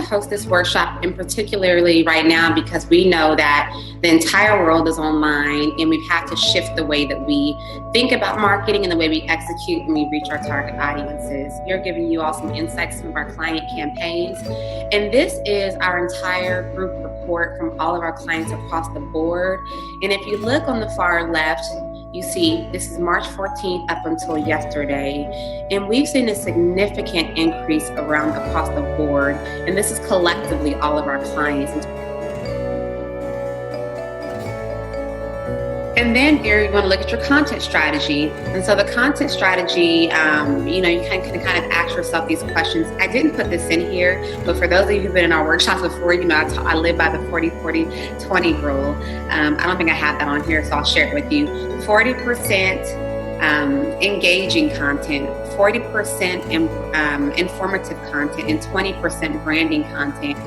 host this workshop, and particularly right now, because we know that the entire world is online and we've had to shift the way that we think about marketing and the way we execute when we reach our target audiences. We're giving you all some insights from our client campaigns. And this is our entire group report from all of our clients across the board. And if you look on the far left, you see this is March 14th up until yesterday, and we've seen a significant increase across the board, and this is collectively all of our clients. And then here you want to look at your content strategy. And so the content strategy, you can kind of ask yourself these questions. I didn't put this in here, but for those of you who've been in our workshops before, I live by the 40-40-20 rule. I don't think I have that on here, so I'll share it with you. 40% engaging content, 40% informative content, and 20% branding content.